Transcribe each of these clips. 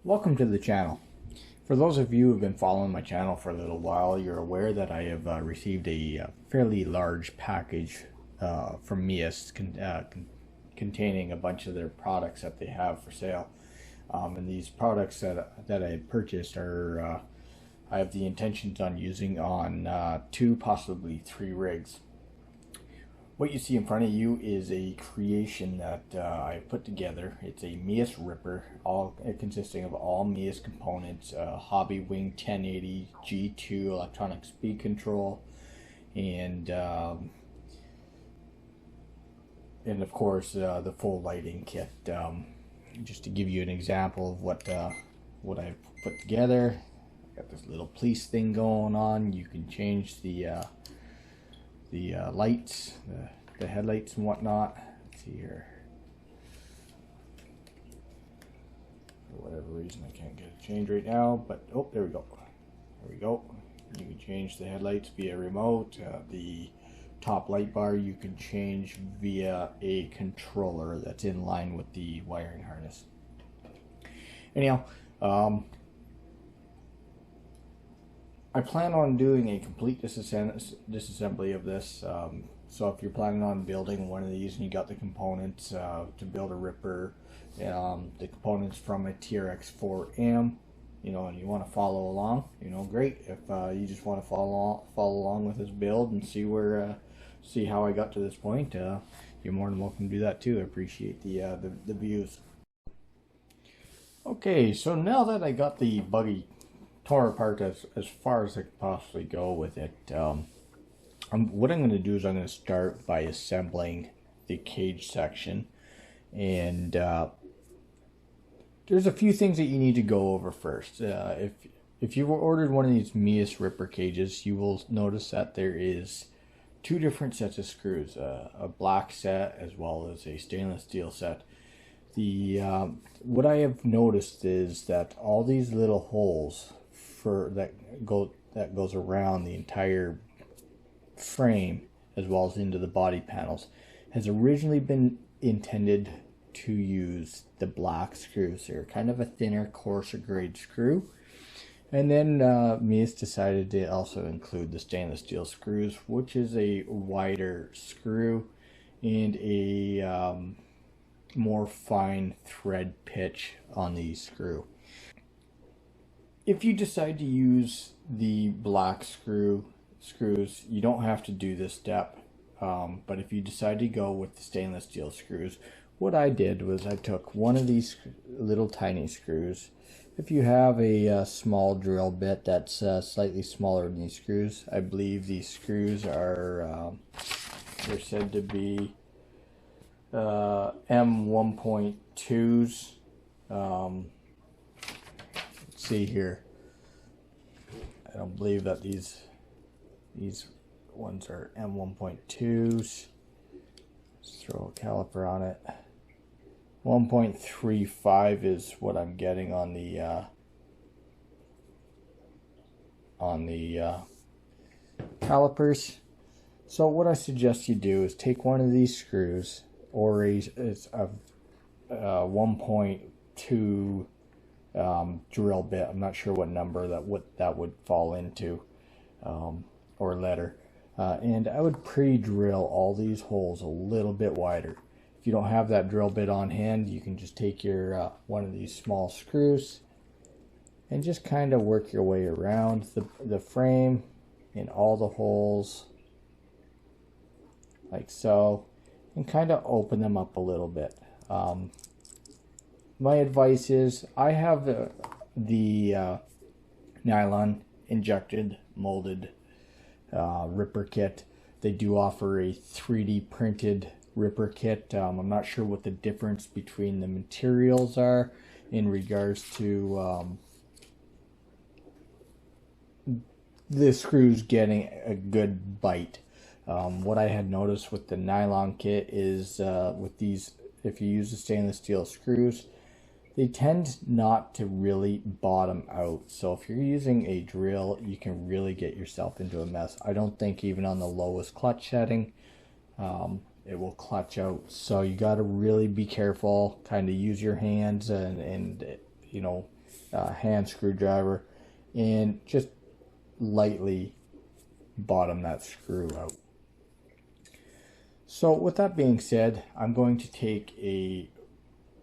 Welcome to the channel. For those of you who have been following my channel for a little while, you're aware that I have received a fairly large package from MEUS containing a bunch of their products that they have for sale. And these products that I had purchased are I have the intentions on using on 2, possibly 3 rigs. What you see in front of you is a creation that I put together. It's a MEUS Ripper, all consisting of all MEUS components: Hobby Wing 1080, G2 electronic speed control, and of course the full lighting kit. Just to give you an example of what I've put together, I got this little police thing going on. You can change the lights, the headlights and whatnot. Let's see here. For whatever reason, I can't get it changed right now, but oh, there we go. There we go. You can change the headlights via remote. The top light bar you can change via a controller that's in line with the wiring harness. Anyhow, I plan on doing a complete disassembly of this. So if you're planning on building one of these and you got the components to build a Ripper, the components from a TRX4M, and you want to follow along, great. If you just want to follow along with this build and see how I got to this point, you're more than welcome to do that too. I appreciate the views. Okay, so now that I got the buggy tore apart as far as I could possibly go with it, what I'm going to do is I'm going to start by assembling the cage section, and there's a few things that you need to go over first. If you've ordered one of these MEUS Ripper cages, you will notice that there is 2 different sets of screws, a black set as well as a stainless steel set. What I have noticed is that all these little holes that goes around the entire frame as well as into the body panels has originally been intended to use the black screws. They're kind of a thinner, coarser grade screw, and then MEUS decided to also include the stainless steel screws, which is a wider screw and a more fine thread pitch on the screw. If you decide to use the black screws, you don't have to do this step. But if you decide to go with the stainless steel screws, what I did was I took one of these little tiny screws. If you have a small drill bit that's slightly smaller than these screws, I believe these screws are they're said to be M1.2s. See here, I don't believe that these ones are M1.2s. Let's throw a caliper on it. 1.35 is what I'm getting on the calipers. So what I suggest you do is take one of these screws, or it's a 1.2 drill bit. I'm not sure what number that would fall into, or letter, and I would pre-drill all these holes a little bit wider. If you don't have that drill bit on hand, you can just take your one of these small screws and just kind of work your way around the frame in all the holes like so, and kind of open them up a little bit. My advice is, I have the nylon injected molded Ripper kit. They do offer a 3D printed Ripper kit. I'm not sure what the difference between the materials are in regards to the screws getting a good bite. What I had noticed with the nylon kit is with these, if you use the stainless steel screws, they tend not to really bottom out. So if you're using a drill, you can really get yourself into a mess. I don't think even on the lowest clutch setting it will clutch out. So you got to really be careful, kind of use your hands and hand screwdriver and just lightly bottom that screw out. So with that being said, I'm going to take a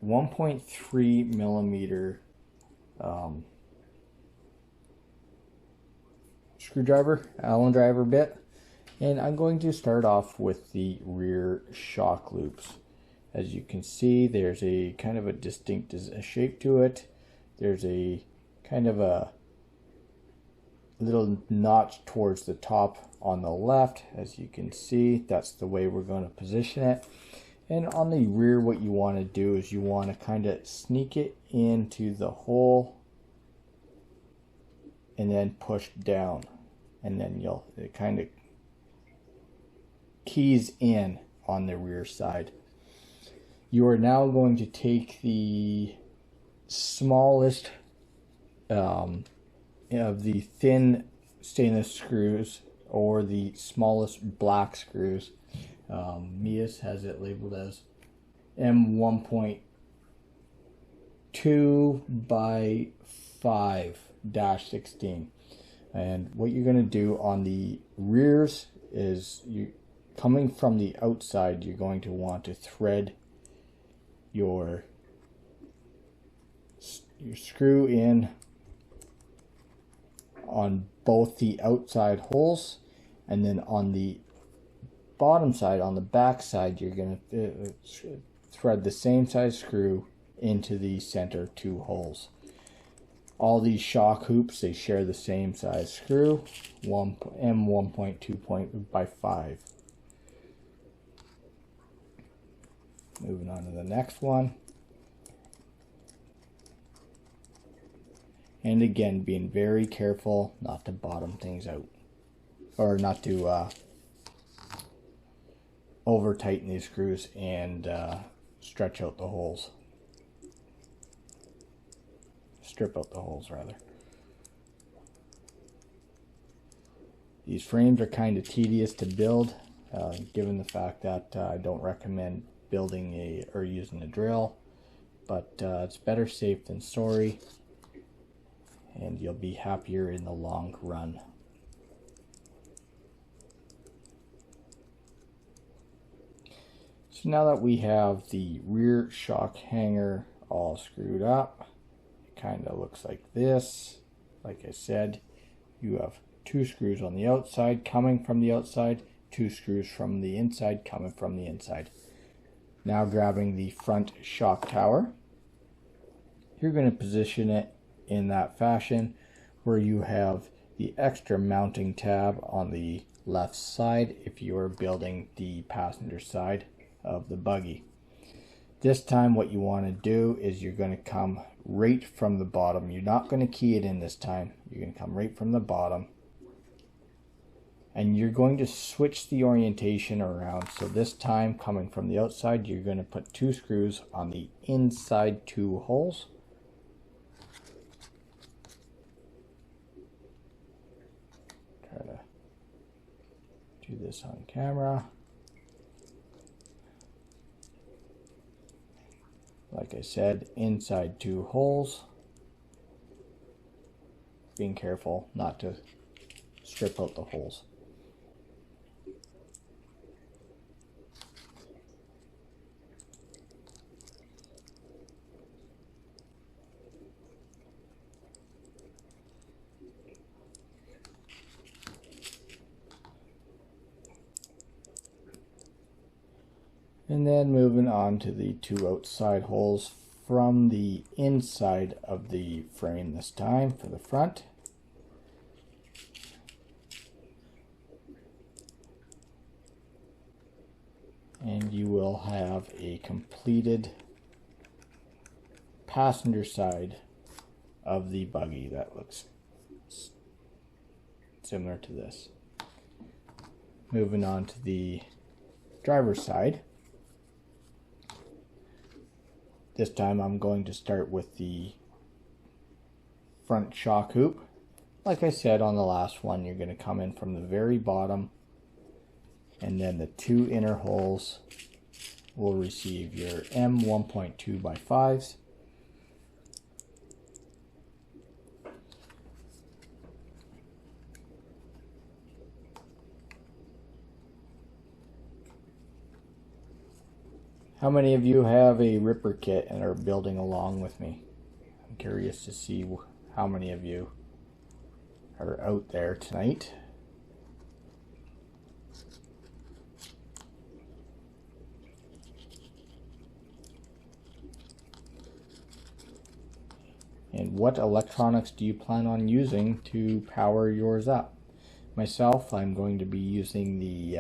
1.3 millimeter screwdriver, Allen driver bit, and I'm going to start off with the rear shock loops. As you can see, there's a kind of a distinct shape to it. There's a kind of a little notch towards the top on the left. As you can see, that's the way we're going to position it. And on the rear, what you want to do is you want to kind of sneak it into the hole and then push down, and then it kind of keys in on the rear side. You are now going to take the smallest of the thin stainless screws, or the smallest black screws. MEUS has it labeled as M1.2 by 5-16. And what you're going to do on the rears is, coming from the outside, you're going to want to thread your screw in on both the outside holes, and then on the bottom side, on the back side, you're going to thread the same size screw into the center 2 holes. All these shock hoops, they share the same size screw, M1.2 by 5. Moving on to the next one. And again, being very careful not to bottom things out, or not to over tighten these screws and stretch out the holes. Strip out the holes, rather. These frames are kind of tedious to build, given the fact that I don't recommend building or using a drill, but it's better safe than sorry, and you'll be happier in the long run. So now that we have the rear shock hanger all screwed up, it kind of looks like this. Like I said, you have 2 screws on the outside coming from the outside, 2 screws from the inside coming from the inside. Now grabbing the front shock tower, you're going to position it in that fashion where you have the extra mounting tab on the left side if you are building the passenger side of the buggy. This time what you want to do is you're going to come right from the bottom. You're not going to key it in this time. You're going to come right from the bottom, and you're going to switch the orientation around. So this time, coming from the outside, you're going to put 2 screws on the inside 2 holes. Try to do this on camera. Like I said, inside 2 holes. Being careful not to strip out the holes. And then moving on to the 2 outside holes from the inside of the frame this time for the front. And you will have a completed passenger side of the buggy that looks similar to this. Moving on to the driver's side. This time I'm going to start with the front shock hoop. Like I said on the last one, you're going to come in from the very bottom, and then the 2 inner holes will receive your M1.2 by 5s. How many of you have a Ripper kit and are building along with me? I'm curious to see how many of you are out there tonight. And what electronics do you plan on using to power yours up? Myself, I'm going to be using the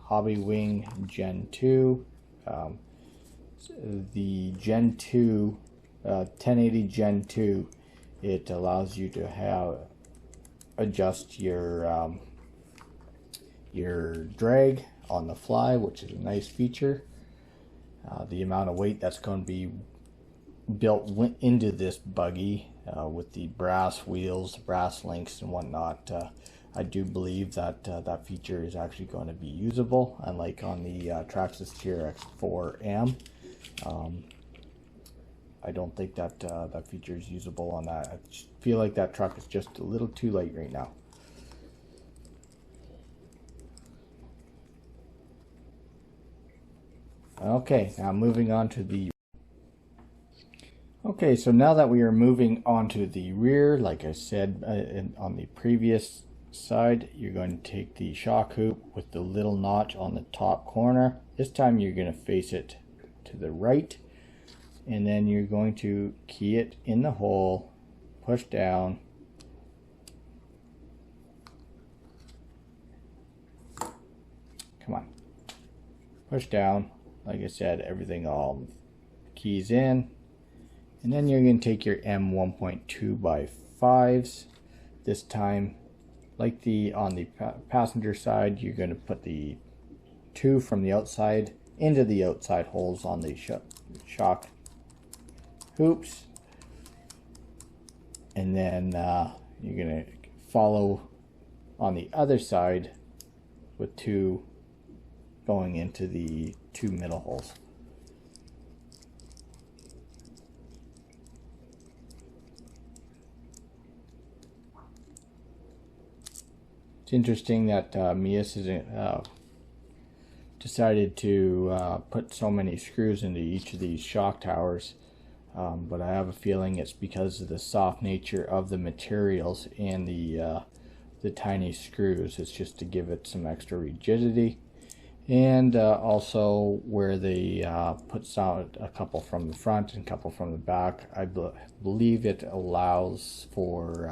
Hobbywing Gen 2. The Gen 2, 1080 Gen 2, it allows you to adjust your drag on the fly, which is a nice feature. The amount of weight that's going to be built into this buggy with the brass wheels, brass links and whatnot, I do believe that that feature is actually going to be usable, unlike on the Traxxas TRX-4M. I don't think that that feature is usable on that. I feel like that truck is just a little too light right now. Okay, now moving on to the... Okay, so now that we are moving on to the rear, like I said on the previous side, you're going to take the shock hoop with the little notch on the top corner. This time you're going to face it to the right, and then you're going to key it in the hole, push down, come on, push down. Like I said, everything all keys in, and then you're going to take your M1.2x5s. This time, like on the passenger side, you're going to put the 2 from the outside into the outside holes on the shock hoops, and then you're going to follow on the other side with 2 going into the 2 middle holes. It's interesting that MEUS decided to put so many screws into each of these shock towers, but I have a feeling it's because of the soft nature of the materials and the tiny screws. It's just to give it some extra rigidity, and also where they put a couple from the front and a couple from the back, I believe it allows for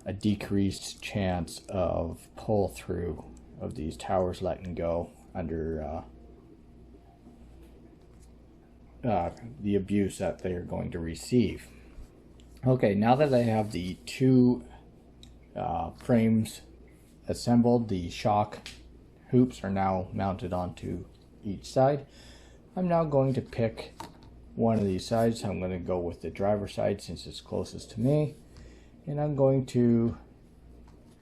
a decreased chance of pull through of these towers letting go under the abuse that they are going to receive. Okay, now that I have the 2 frames assembled, the shock hoops are now mounted onto each side. I'm now going to pick one of these sides. I'm going to go with the driver's side since it's closest to me. And I'm going to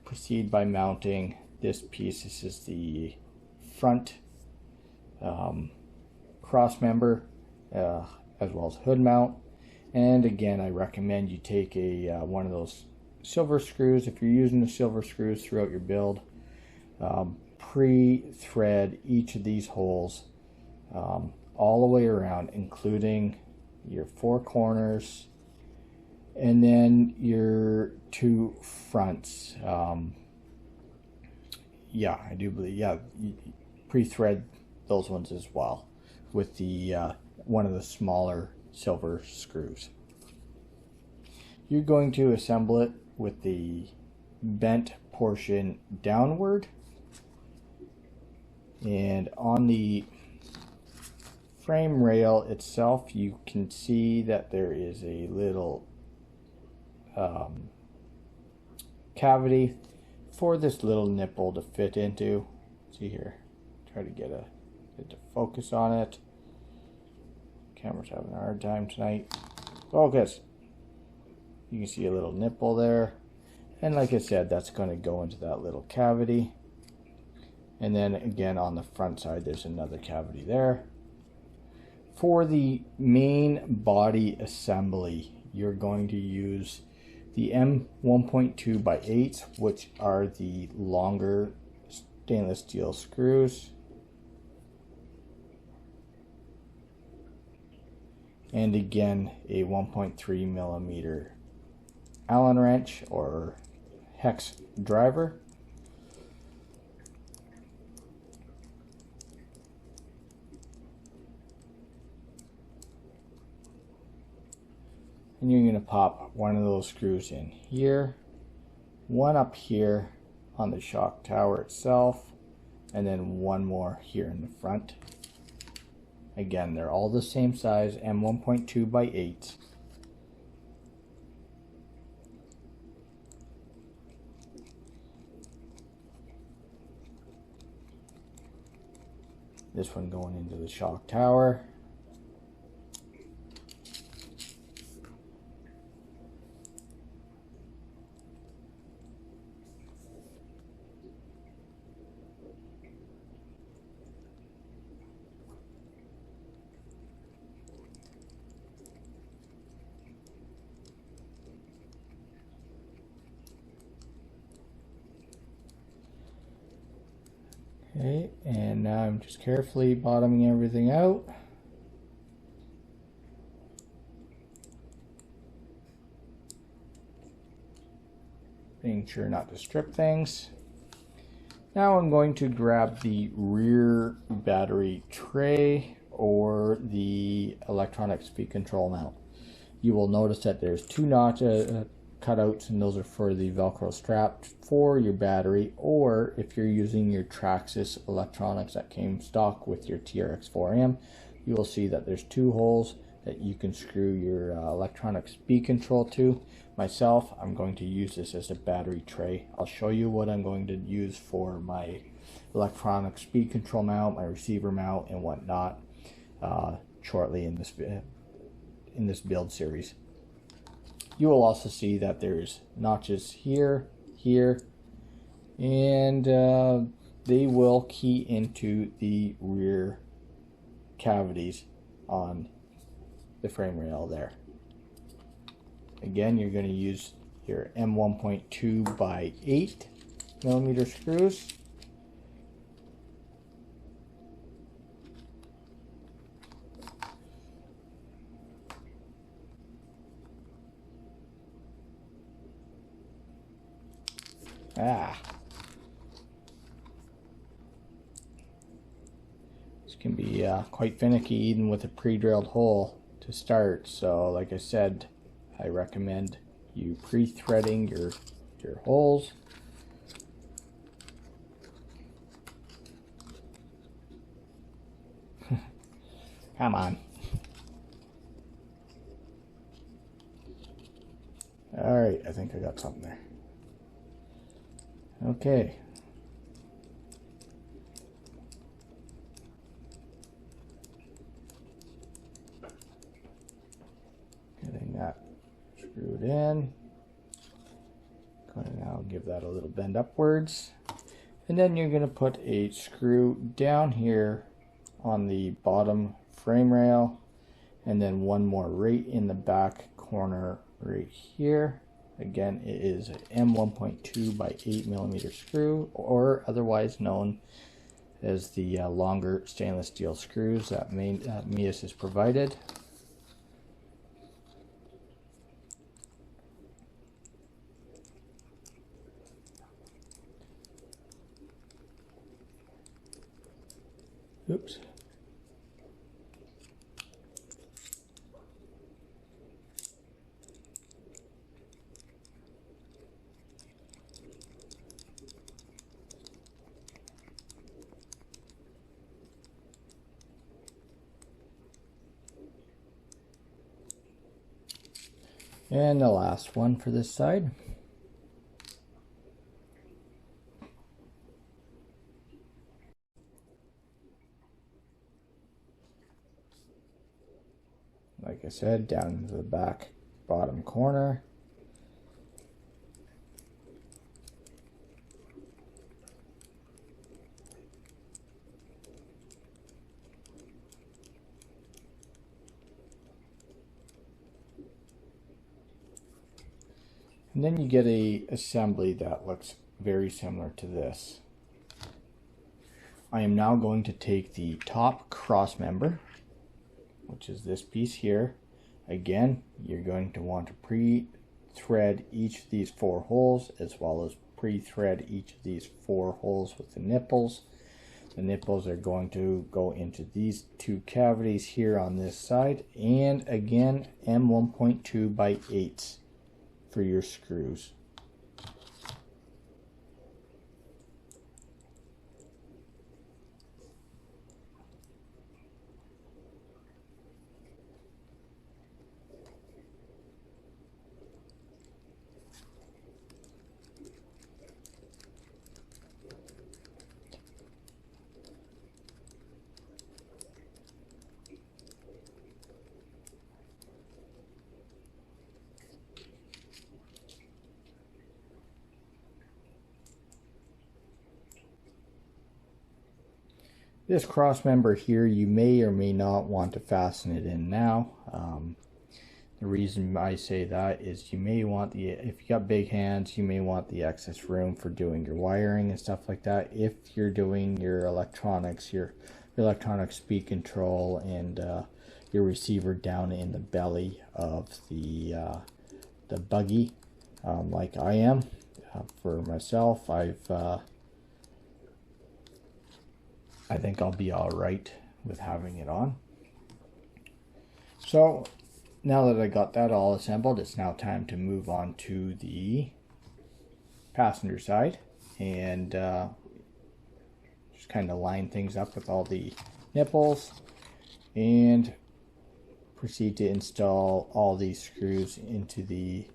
proceed by mounting this piece. This is the front cross member as well as hood mount. And again, I recommend you take one of those silver screws. If you're using the silver screws throughout your build, pre-thread each of these holes all the way around, including your 4 corners and then your 2 fronts. Yeah, I do believe, yeah, pre-thread those ones as well with the one of the smaller silver screws. You're going to assemble it with the bent portion downward, and on the frame rail itself you can see that there is a little cavity for this little nipple to fit into. See here, try to get to focus on it. Camera's having a hard time tonight. Focus. You can see a little nipple there, and like I said, that's going to go into that little cavity. And then again on the front side there's another cavity there. For the main body assembly, you're going to use the M1.2x8s, which are the longer stainless steel screws. and again a 1.3 millimeter Allen wrench or hex driver. And you're going to pop one of those screws in here, one up here on the shock tower itself, and then one more here in the front. Again, they're all the same size, M1.2 by 8. This one going into the shock tower. Okay, and now I'm just carefully bottoming everything out. Being sure not to strip things. Now I'm going to grab the rear battery tray or the electronic speed control mount. You will notice that there's two notches cutouts, and those are for the Velcro strap for your battery, or if you're using your Traxxas electronics that came stock with your TRX4M, you will see that there's two holes that you can screw your electronic speed control to. Myself, I'm going to use this as a battery tray. I'll show you what I'm going to use for my electronic speed control mount, my receiver mount, and whatnot shortly in this build series. You will also see that there's notches here, here, and they will key into the rear cavities on the frame rail there. Again, you're going to use your M1.2 by 8 millimeter screws. This can be quite finicky even with a pre-drilled hole to start, so like I said, I recommend you pre-threading your holes. Come on. Alright, I think I got something there. Okay. Getting that screwed in. Going to now give that a little bend upwards. And then you're going to put a screw down here on the bottom frame rail, and then one more right in the back corner right here. Again, it is an M1.2 by 8 millimeter screw, or otherwise known as the longer stainless steel screws that MEUS has provided. Oops. And the last one for this side. Like I said, down into the back bottom corner. And then you get a assembly that looks very similar to this. I am now going to take the top cross member, which is this piece here. Again, you're going to want to pre-thread each of these 4 holes, as well as pre-thread each of these 4 holes with the nipples. The nipples are going to go into these 2 cavities here on this side, and again M1.2 by 8 for your screws. This cross member here, you may or may not want to fasten it in now. The reason I say that is you may want if you got big hands, you may want the excess room for doing your wiring and stuff like that. If you're doing your electronics, your electronic speed control and your receiver down in the belly of the buggy, like I am. For myself, I think I'll be all right with having it on. So now that I got that all assembled, it's now time to move on to the passenger side and just kind of line things up with all the nipples and proceed to install all these screws into the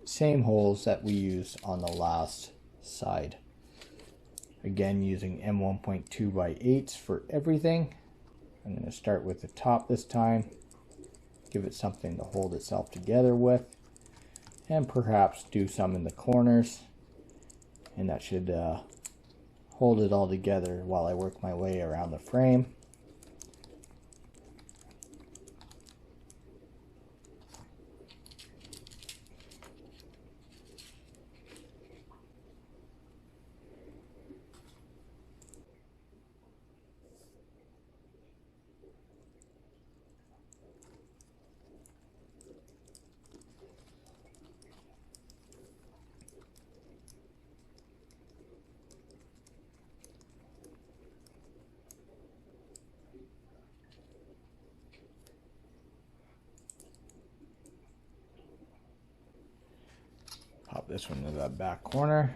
same holes that we used on the last side. Again, using M1.2 by 8s for everything. I'm going to start with the top this time, give it something to hold itself together with, and perhaps do some in the corners, and that should hold it all together while I work my way around the frame. Pop this one to that back corner.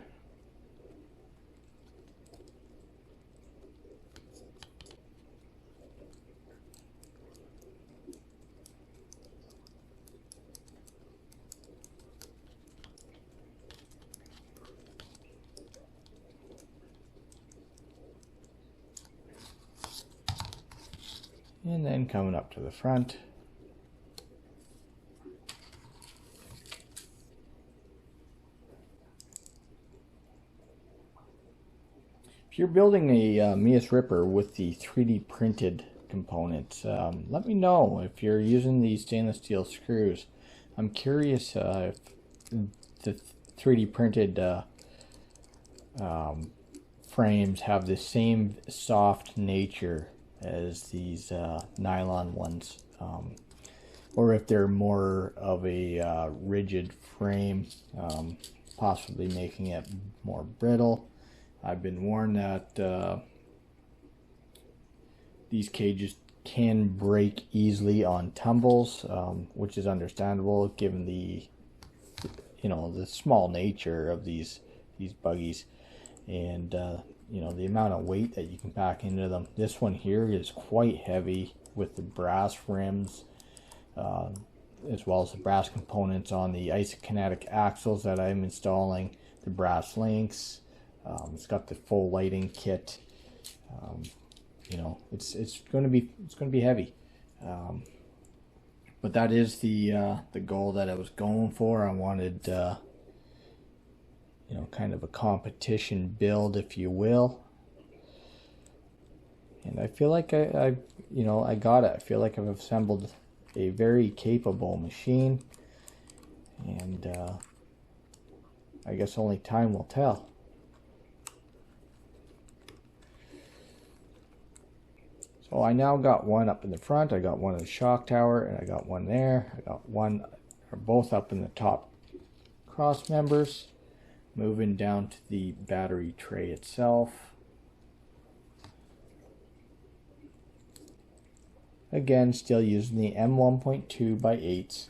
And then coming up to the front. If you're building a MEUS Ripper with the 3D printed components, let me know if you're using these stainless steel screws. I'm curious if the 3D printed frames have the same soft nature as these nylon ones, or if they're more of a rigid frame, possibly making it more brittle. I've been warned that these cages can break easily on tumbles, which is understandable given the the small nature of these buggies, and the amount of weight that you can pack into them. This one here is quite heavy with the brass rims, as well as the brass components on the isokinetic axles that I'm installing, the brass links. It's got the full lighting kit. It's going to be heavy. But that is the goal that I was going for. I wanted kind of a competition build, if you will. And I feel like I got it. I feel like I've assembled a very capable machine, and I guess only time will tell. So So I now got one up in the front, I got one in the shock tower, and I got one there. I got one, or both up in the top cross members. Moving down to the battery tray itself. Again, still using the M1.2 by 8s.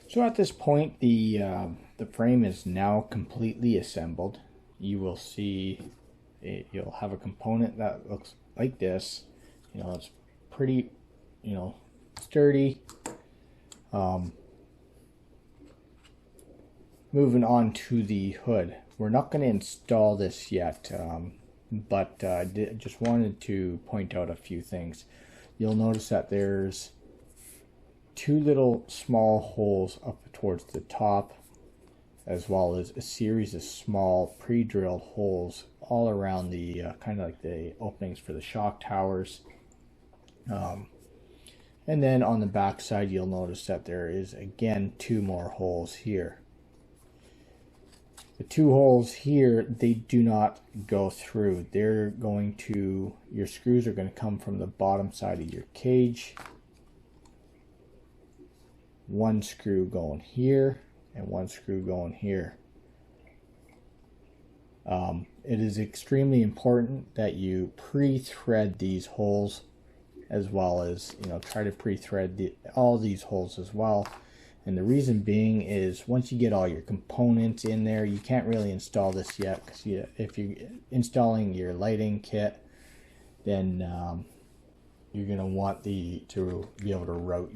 So at this point, the frame is now completely assembled. You will see you'll have a component that looks like this. You know, it's pretty, you know, sturdy. Moving on to the hood. We're not going to install this yet, but I just wanted to point out a few things. You'll notice that there's two little small holes up towards the top, as well as a series of small pre-drilled holes all around the kind of like the openings for the shock towers. And then on the back side, you'll notice that there is again two more holes here. The two holes here, they do not go through. They're going to, your screws are going to come from the bottom side of your cage. One screw going here and one screw going here. It is extremely important that you pre-thread these holes, as well as, you know, try to pre-thread all these holes as well. And the reason being is once you get all your components in there, you can't really install this yet, because if you're installing your lighting kit, then you're going to want to be able to route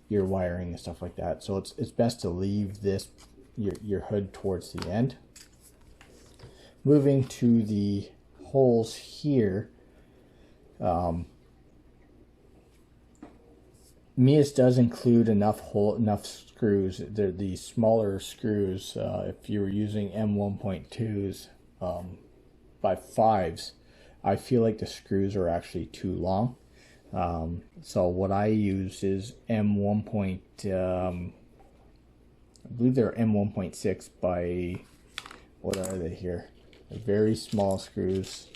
your wiring and stuff like that. So it's best to leave this your hood towards the end. Moving to the holes here, MEUS does include enough screws. They're the smaller screws. If you were using M1.2s by 5s, I feel like the screws are actually too long. So what I use is M1. I believe they're M1.6 by, what are they here? They're very small screws,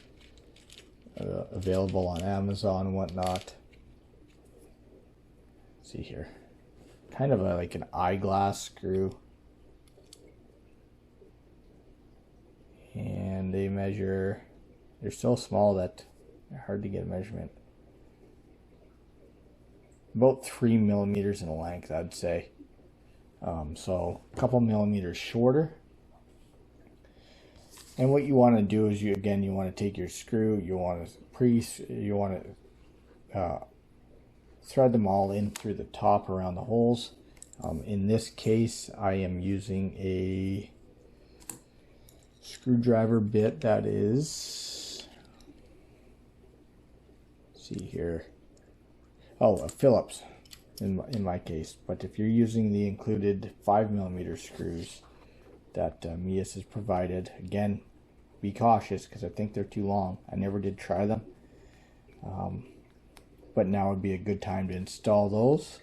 available on Amazon and whatnot. Let's see here, kind of like an eyeglass screw, and they measure. They're so small that they're hard to get a measurement. About 3 millimeters in length, I'd say. So a couple millimeters shorter. And what you want to do is you want to take your screw, you want to thread them all in through the top around the holes. In this case, I am using a screwdriver bit that is, let's see here. Oh, a Phillips in my case. But if you're using the included 5mm screws that MEUS has provided, again, be cautious because I think they're too long. I never did try them. But now would be a good time to install those.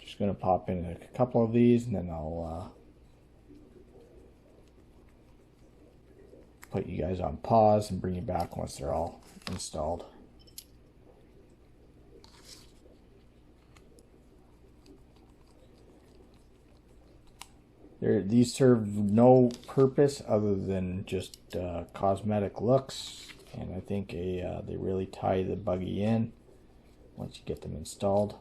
Just going to pop in a couple of these, and then I'll put you guys on pause and bring you back once they're all installed. These serve no purpose other than just cosmetic looks, and I think they really tie the buggy in once you get them installed.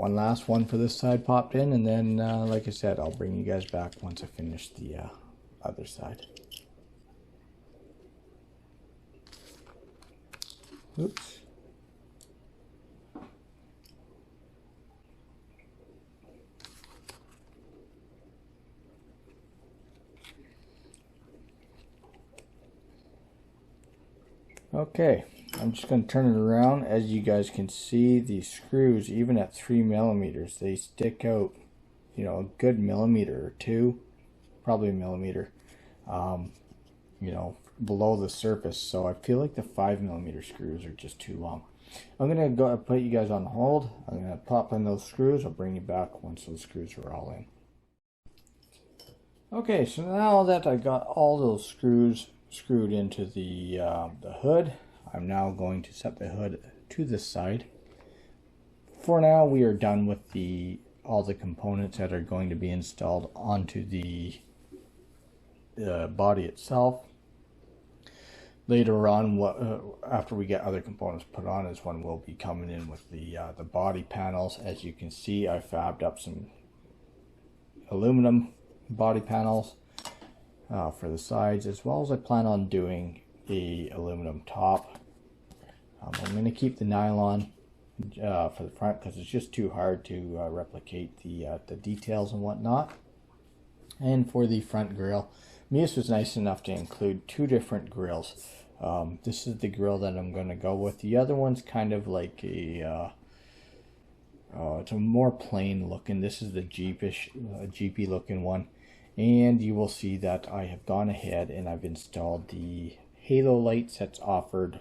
one last one for this side popped in, and then like I said, I'll bring you guys back once I finish the other side. Oops. Okay, I'm just going to turn it around. As you guys can see, these screws, even at 3 millimeters, they stick out, you know, a good millimeter or two, probably a millimeter, you know, below the surface. So I feel like the 5 millimeter screws are just too long. I'm going to go put you guys on hold. I'm going to pop in those screws. I'll bring you back once those screws are all in. Okay, so now that I got all those screws screwed into the hood, I'm now going to set the hood to this side. For now, we are done with all the components that are going to be installed onto the body itself. Later on, after we get other components put on, is when we'll be coming in with the body panels. As you can see, I fabbed up some aluminum body panels for the sides, as well as I plan on doing a aluminum top. I'm going to keep the nylon for the front because it's just too hard to replicate the details and whatnot. And for the front grille, MEUS was nice enough to include two different grills. This is the grill that I'm going to go with. The other one's kind of like a it's a more plain looking. This is the Jeepy looking one. And you will see that I have gone ahead and I've installed the halo lights that's offered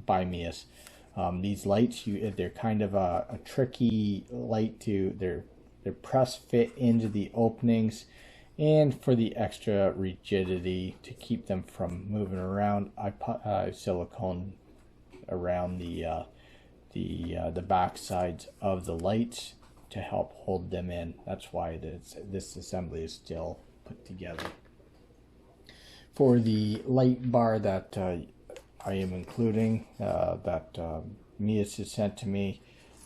by MEUS. These lights, they're kind of a tricky light they're press fit into the openings, and for the extra rigidity to keep them from moving around, I put silicone around the back sides of the lights to help hold them in. That's why this assembly is still put together. For the light bar that I am including, that MEUS has sent to me,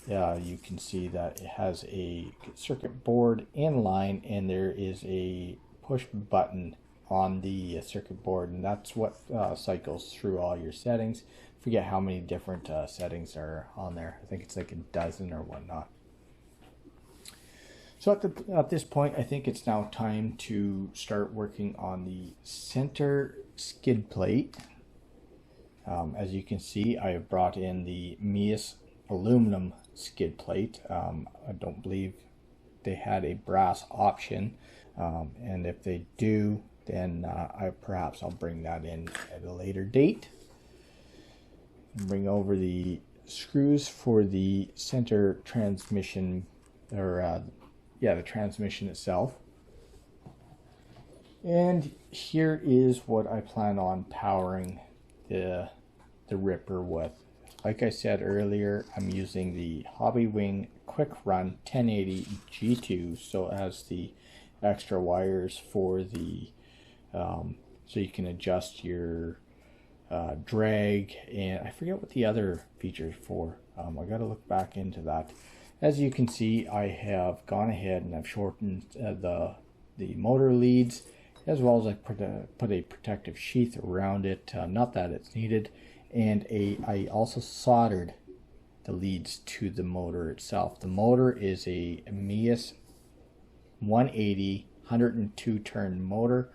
you can see that it has a circuit board in line, and there is a push button on the circuit board, and that's what cycles through all your settings. I forget how many different settings are on there. I think it's like a dozen or whatnot. So at this point, I think it's now time to start working on the center skid plate. As you can see, I have brought in the MEUS aluminum skid plate. I don't believe they had a brass option, and if they do, then perhaps I'll bring that in at a later date. Bring over the screws for the center transmission, or the transmission itself. And here is what I plan on powering the Ripper with. Like I said earlier, I'm using the Hobbywing Quick Run 1080 G2, so it has the extra wires for the so you can adjust your drag, and I forget what the other features for. I got to look back into that. As you can see, I have gone ahead and I've shortened the motor leads, as well as I put a protective sheath around it, not that it's needed, and I also soldered the leads to the motor itself. The motor is a MEUS 180 102 turn motor.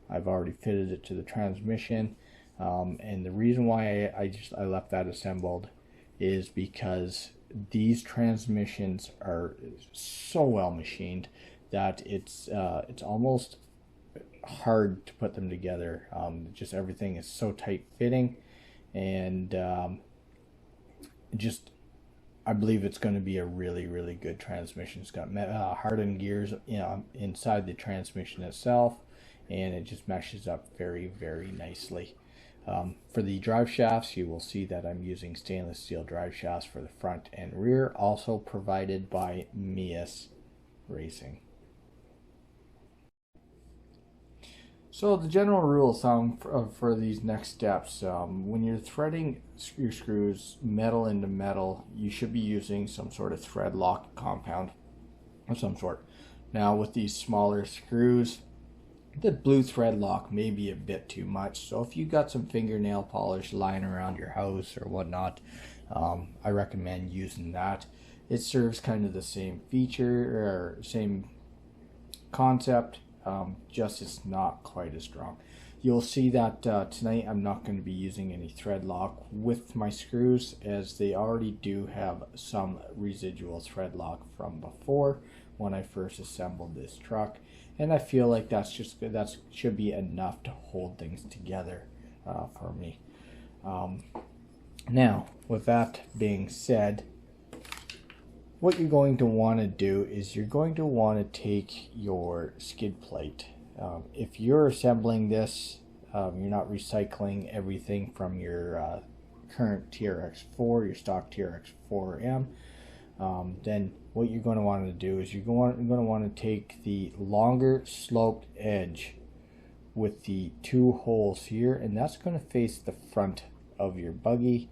I've already fitted it to the transmission, and the reason why I left that assembled is because these transmissions are so well machined that it's almost hard to put them together. Just everything is so tight fitting, and I believe it's going to be a really good transmission. It's got hardened gears, you know, inside the transmission itself, and it just meshes up very nicely. For the drive shafts, you will see that I'm using stainless steel drive shafts for the front and rear, also provided by MEUS Racing. So the general rule of thumb for these next steps, when you're threading your screws metal into metal, you should be using some sort of thread lock compound of some sort. Now with these smaller screws, the blue thread lock may be a bit too much. So if you got some fingernail polish lying around your house or whatnot, I recommend using that. It serves kind of the same feature or same concept, just it's not quite as strong. You'll see that tonight I'm not going to be using any thread lock with my screws, as they already do have some residual thread lock from before when I first assembled this truck, and I feel like that should be enough to hold things together for me. Now with that being said, what you're going to want to do is you're going to want to take your skid plate. If you're assembling this, you're not recycling everything from your current TRX4, your stock TRX4M, then what you're going to want to do is you're going to want to take the longer sloped edge with the two holes here, and that's going to face the front of your buggy.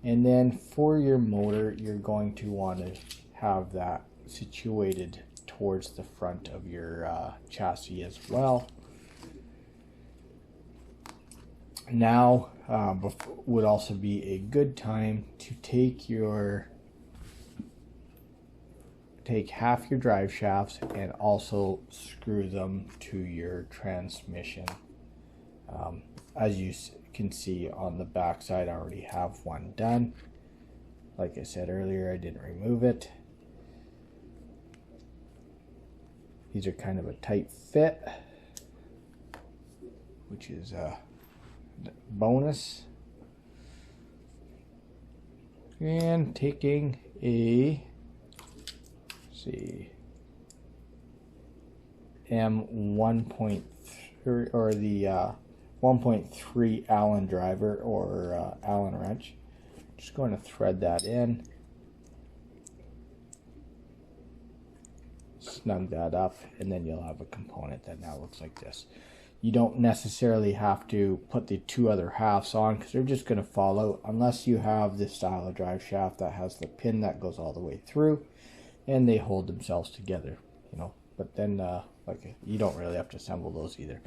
And then for your motor, you're going to want to have that situated towards the front of your chassis as well. Now would also be a good time to take half your drive shafts and also screw them to your transmission. As you can see on the back side, I already have one done. Like I said earlier, I didn't remove it. These are kind of a tight fit, which is a bonus. And taking a, let's see, M1.3 or the 1.3 Allen driver or Allen wrench. Just going to thread that in, snug that up, and then you'll have a component that now looks like this. You don't necessarily have to put the two other halves on because they're just going to fall out unless you have this style of drive shaft that has the pin that goes all the way through and they hold themselves together, you know. But then like you don't really have to assemble those either.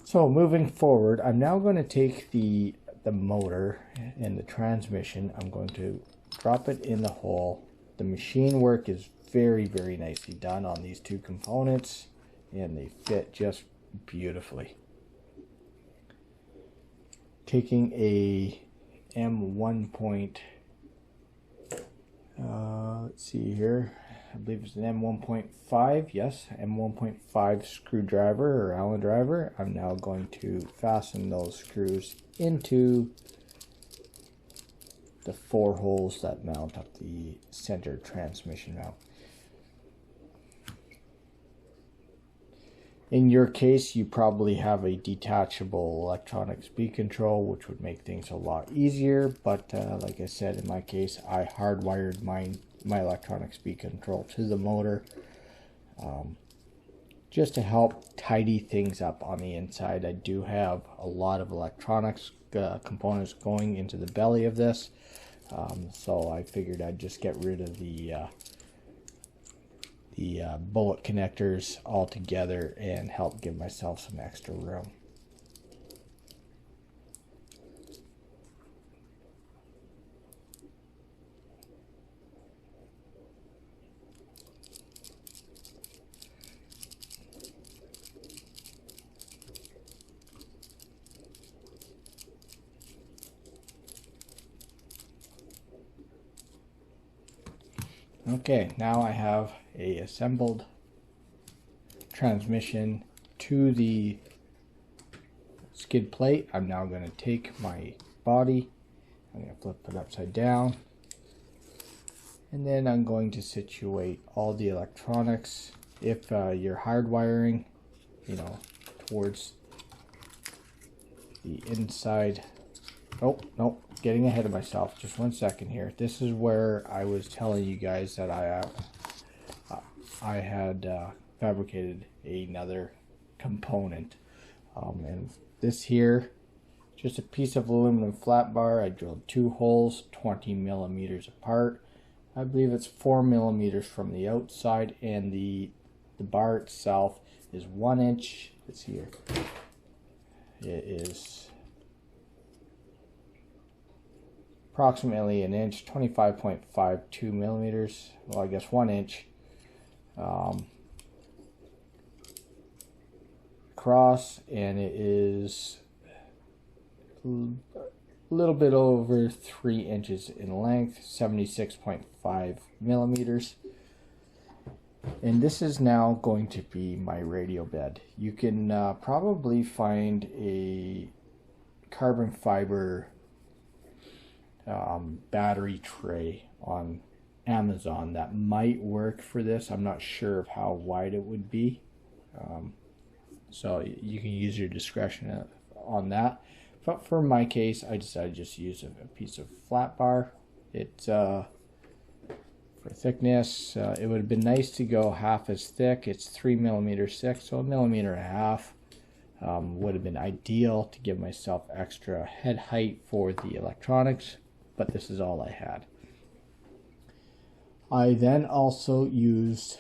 So moving forward, I'm now going to take the motor and the transmission. I'm going to drop it in the hole. The machine work is very, very nicely done on these two components, and they fit just beautifully. Taking a M1. Let's see here. I believe it's an M1.5. Yes, M1.5 screwdriver or Allen driver. I'm now going to fasten those screws into the 4 holes that mount up the center transmission mount. In your case, you probably have a detachable electronic speed control, which would make things a lot easier. But like I said, in my case, I hardwired my electronic speed control to the motor just to help tidy things up on the inside. I do have a lot of electronics components going into the belly of this, so I figured I'd just get rid of the bullet connectors altogether and help give myself some extra room. Okay, now I have a assembled transmission to the skid plate. I'm now going to take my body, I'm going to flip it upside down, and then I'm going to situate all the electronics. If you're hardwiring, you know, towards the inside. Oh, no, getting ahead of myself. Just 1 second here. This is where I was telling you guys that I had fabricated another component And this here, just a piece of aluminum flat bar. I drilled 2 holes 20 millimeters apart. I believe it's 4 millimeters from the outside, and the bar itself is 1 inch. Let's see here. It is approximately an inch, 25.52 millimeters. Well, I guess 1 inch. Across, and it is a little bit over 3 inches in length, 76.5 millimeters. And this is now going to be my radio bed. You can probably find a carbon fiber battery tray on Amazon that might work for this. I'm not sure of how wide it would be. So you can use your discretion on that. But for my case, I decided to just use a piece of flat bar. It's for thickness, it would have been nice to go half as thick. It's 3 millimeters thick, so 1.5 millimeters would have been ideal to give myself extra head height for the electronics, but this is all I had. I then also used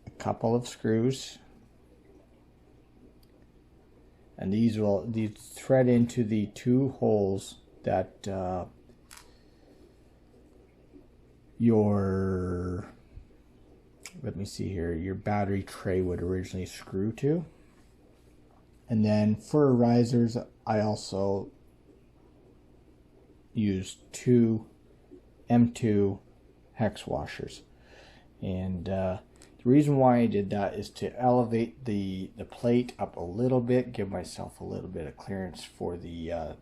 a couple of screws, and these thread into the 2 holes that your battery tray would originally screw to. And then for risers, I also used 2 M2 hex washers, and the reason why I did that is to elevate the plate up a little bit, give myself a little bit of clearance for the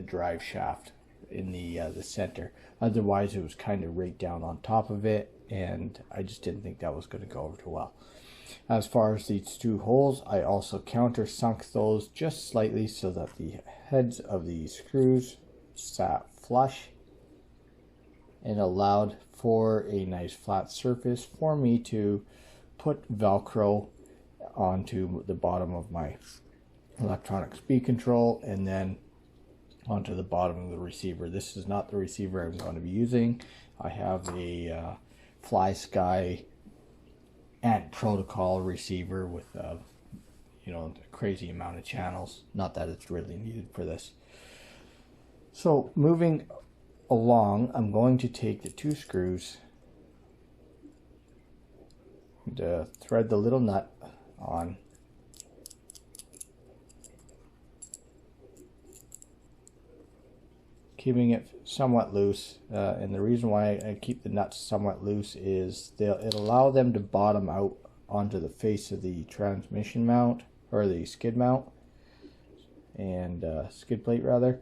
drive shaft in the center. Otherwise, it was kind of right down on top of it, and I just didn't think that was going to go over too well. As far as these 2 holes, I also countersunk those just slightly so that the heads of the screws sat flush and allowed for a nice flat surface for me to put Velcro onto the bottom of my electronic speed control and then onto the bottom of the receiver. This is not the receiver I'm going to be using. I have a FlySky Ant Protocol receiver with a crazy amount of channels. Not that it's really needed for this. So moving along, I'm going to take the 2 screws and thread the little nut on. Keeping it somewhat loose, and the reason why I keep the nuts somewhat loose is it'll allow them to bottom out onto the face of the transmission mount, or the skid mount, and skid plate rather.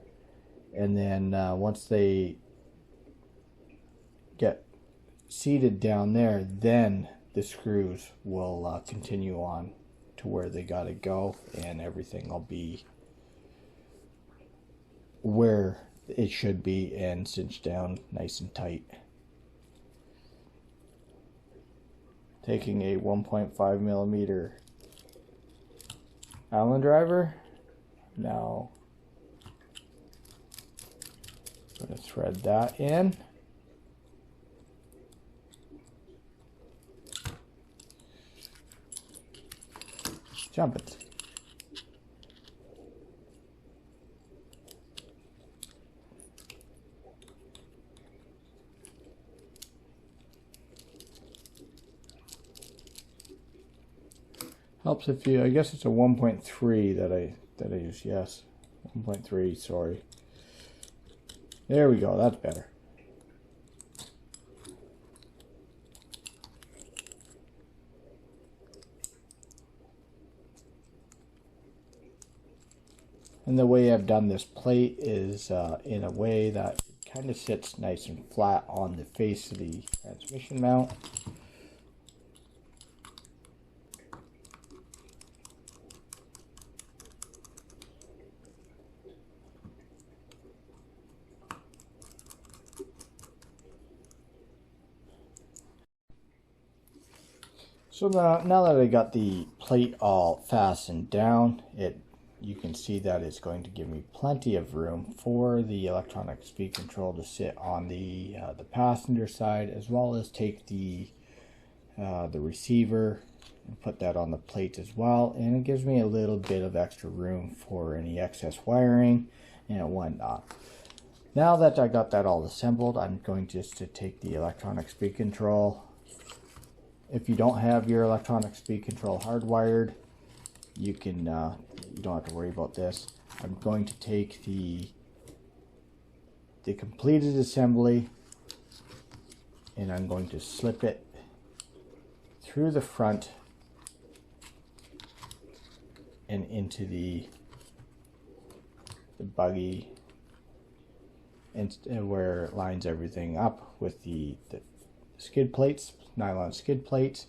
And then once they get seated down there, then the screws will continue on to where they gotta go, and everything will be where it should be and cinched down nice and tight. Taking a 1.5 millimeter Allen driver, now I'm going to thread that in. Jump it. Helps if you, I guess it's a 1.3 that I use, yes. 1.3, sorry. There we go, that's better. And the way I've done this plate is in a way that it kind of sits nice and flat on the face of the transmission mount. So now that I got the plate all fastened down, you can see that it's going to give me plenty of room for the electronic speed control to sit on the passenger side, as well as take the receiver and put that on the plate as well, and it gives me a little bit of extra room for any excess wiring and whatnot. Now that I got that all assembled, I'm going just to take the electronic speed control. If you don't have your electronic speed control hardwired, you don't have to worry about this. I'm going to take the completed assembly, and I'm going to slip it through the front and into the buggy, and where it lines everything up with the skid plates, nylon skid plates.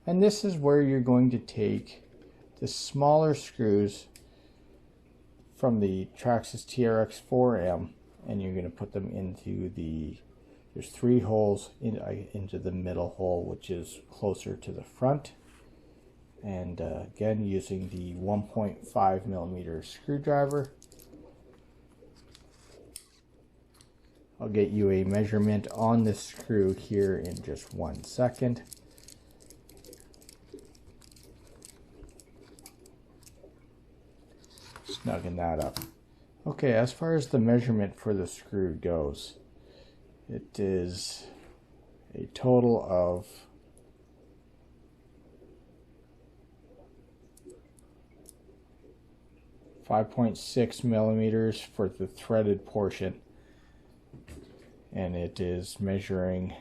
And this is where you're going to take the smaller screws from the Traxxas TRX 4M, and you're going to put them into there's 3 holes into the middle hole, which is closer to the front. And again, using the 1.5 millimeter screwdriver. I'll get you a measurement on this screw here in just 1 second. Snugging that up. Okay, as far as the measurement for the screw goes, it is a total of 5.6 millimeters for the threaded portion, and it is measuring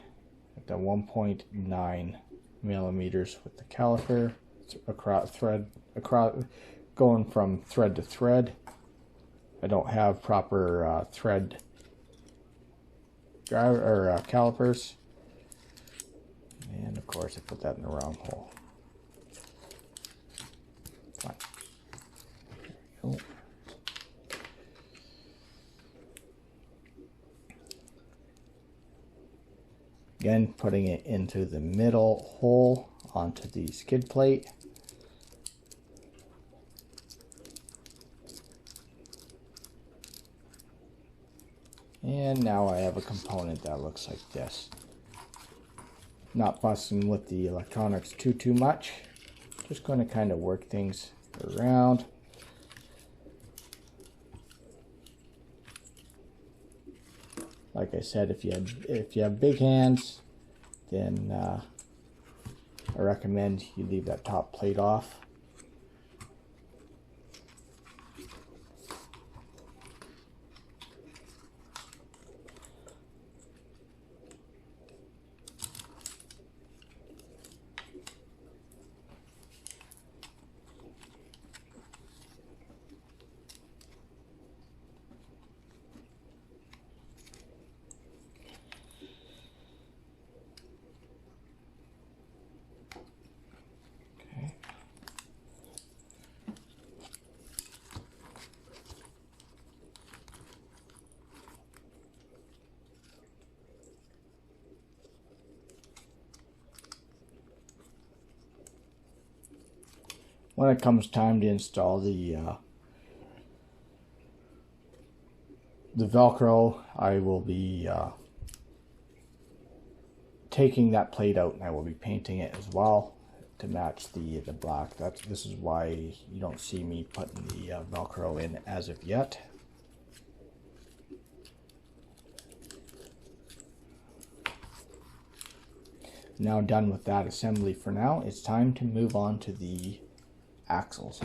at the 1.9 millimeters with the caliper across going from thread to thread. I don't have proper thread driver or calipers, and of course I put that in the wrong hole. Fine. There we go. Again, putting it into the middle hole onto the skid plate. And now I have a component that looks like this. Not fussing with the electronics too much. Just going to kind of work things around. Like I said, if you have big hands, then I recommend you leave that top plate off. When it comes time to install the Velcro, I will be taking that plate out, and I will be painting it as well to match the black. This is why you don't see me putting the Velcro in as of yet. Now done with that assembly for now, it's time to move on to the axles.